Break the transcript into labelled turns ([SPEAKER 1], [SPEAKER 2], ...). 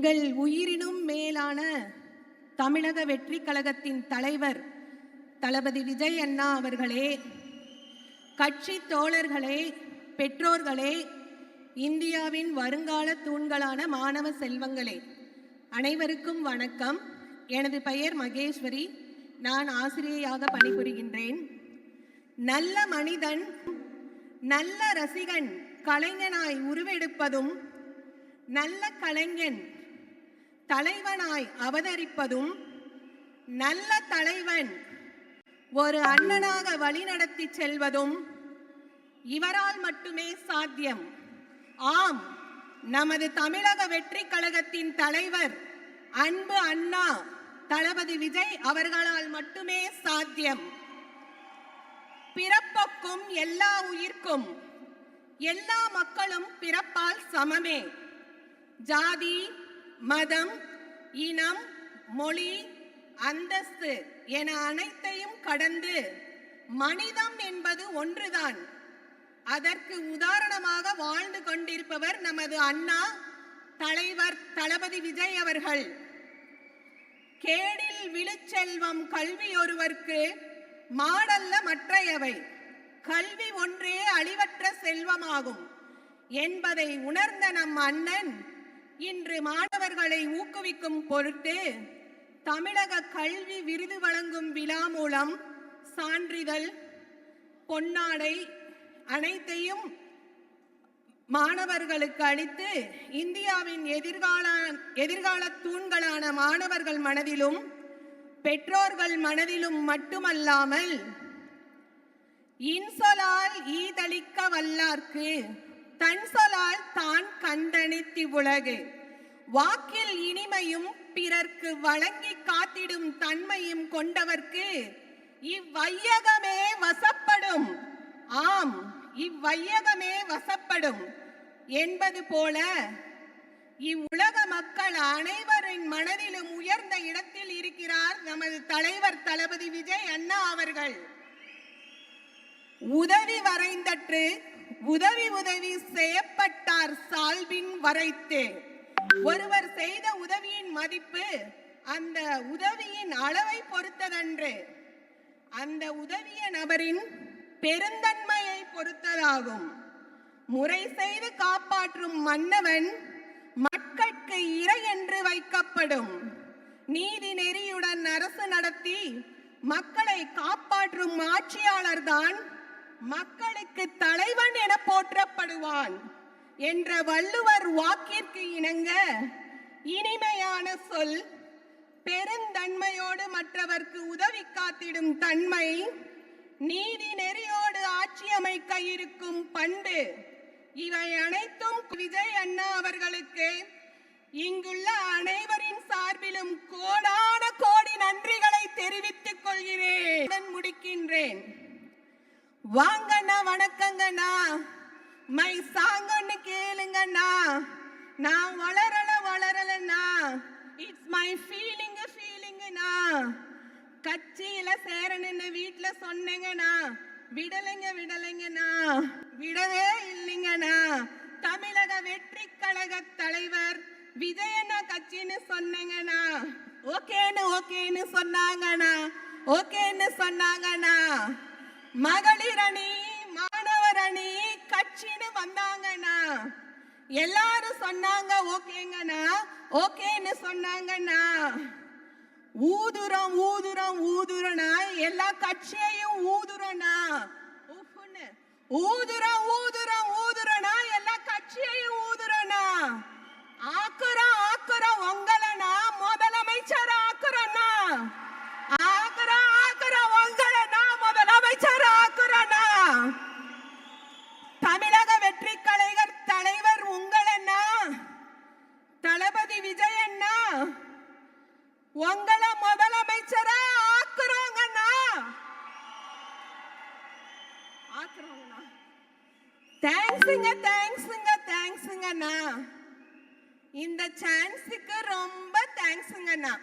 [SPEAKER 1] எங்கள் உயிரினும் மேலான தமிழக வெற்றி கழகத்தின் தலைவர் தளபதி விஜய் அண்ணா அவர்களே, கட்சி தோழர்களே, பெற்றோர்களே, இந்தியாவின் வருங்கால தூண்களான மாணவ செல்வங்களே, அனைவருக்கும் வணக்கம். எனது பெயர் மகேஸ்வரி. நான் ஆசிரியையாக பணிபுரிகின்றேன். நல்ல மனிதன், நல்ல ரசிகன் கலைஞனாய் உருவெடுப்பதும், நல்ல கலைஞன் தலைவனாய் அவதரிப்பதும், நல்ல தலைவன் ஒரு அண்ணனாக வழிநடத்தி செல்வதும் இவரால் மட்டுமே சாத்தியம். ஆம், நமது தமிழக வெற்றி கழகத்தின் தலைவர் அன்பு அண்ணா தளபதி விஜய் அவர்களால் மட்டுமே சாத்தியம். பிறப்புக்கும் எல்லா உயிர்க்கும் எல்லா மக்களும் பிறப்பால் சமமே. ஜாதி, மதம், இனம், மொழி, அந்தஸ்து என அனைத்தையும் கடந்து மனிதம் என்பது ஒன்றுதான். அதற்கு உதாரணமாக வாழ்ந்து கொண்டிருப்பவர் நமது அண்ணா தலைவர் தளபதி விஜய் அவர்கள். கேடில் விழுச்செல்வம் கல்வி ஒருவர்க்கு மாடல்ல மற்றையவை, கல்வி ஒன்றே அழிவற்ற செல்வமாகும் என்பதை உணர்ந்த நம் அண்ணன் இன்று மாணவர்களை ஊக்குவிக்கும் பொருட்டு தமிழக கல்வி விருது வழங்கும் விழா மூலம் சான்றிதழ், பொன்னாடை அனைத்தையும் மாணவர்களுக்கு அளித்து இந்தியாவின் எதிர்கால தூண்களான மாணவர்கள் மனதிலும் பெற்றோர்கள் மனதிலும் மட்டுமல்லாமல் இன்சொலால் ஈதளிக்க வல்லார்க்கு தன் சொலால் தான் கண்டணித்தி உலகு, வாக்கில் இனிமையும் பிறர்க்கு வழங்கி காத்திடும் தன்மையும் கொண்டவர்க்கு இவ்வையகமே வசப்படும். ஆம், இவ்வையகமே வசப்படும் என்பது போல இவ்வுலக மக்கள் அனைவரின் மனதிலும் உயர்ந்த இடத்தில் இருக்கிறார் நமது தலைவர் தளபதி விஜய் அண்ணா அவர்கள். உதவி வரைந்தற்று உதவி உதவி செய்யப்பட்டார் சால்பின் வரைத்து. ஒருவர் செய்த உதவியின் மதிப்பு அந்த உதவியின் அளவை பொறுத்ததன்று, அந்த உதவிய நபரின் பெருந்தன்மையை பொறுத்ததாகும். முறை செய்து காப்பாற்றும் மன்னவன் மக்களுக்கு இறை என்று வைக்கப்படும். நீதி நெறியுடன் அரசு நடத்தி மக்களை காப்பாற்றும் ஆட்சியாளர் தான் மக்களுக்கு தலைவன் என போற்றப்படுவான் என்ற வள்ளுவர் வாக்கிற்கு இணங்க இனிமையான சொல், பெருந்தன்மையோடு மற்றவர்க்கு உதவி காத்திடும் தன்மை, நீதி நெறியோடு ஆட்சி அமைக்க இருக்கும் பண்பு, இவை அனைத்தும் விஜய் அண்ணா அவர்களுக்கு இங்குள்ள அனைவரின் சார்பிலும் கோடான கோடி நன்றிகளை தெரிவித்துக் கொள்கிறேன். முடிக்கின்றேன். வாங்கண்ணா, வணக்கங்கண்ணா. மை சாங்கன்னு கேளுங்கண்ணா. நான் வளரலண்ணா. It's my ஃபீலிங்னா. கட்சியில சேரணுன்னு வீட்டுல சொன்னீங்கண்ணா, விடலைங்கண்ணா, விடவே இல்லைங்கண்ணா. தமிழக வெற்றி கழக தலைவர் விஜயண்ணா கட்சின்னு சொன்னீங்கண்ணா, ஓகேன்னு சொன்னாங்கண்ணா. மகளிர் அணி, மாணவர் அணி கட்சின்னு வந்தாங்கண்ணா. எல்லாரும் சொன்னாங்க ஓகேன்னு சொன்னாங்கண்ணா. ஊதுறோம்னா எல்லா கட்சியையும் ஊதுறோம்னா, ஊதுறோம்னா எல்லா கட்சியையும் ஊதுறோம்னா. ஆக்குறோம் உங்களனா முதலமைச்சர் ஆக்குறோம்னா. ஆக்குறோம் உங்களனா முதலமைச்சர் ஆக்குறோம்னா. தமிழக வெற்றி கழகர் தலைவர் உங்களன்னா தளபதி விஜய் அண்ணா, உங்களை முதலமைச்சரா ஆக்குறோங்கண்ணா. தேங்க்ஸுங்கண்ணா. இந்த சான்ஸுக்கு ரொம்ப தேங்க்ஸுங்கண்ணா.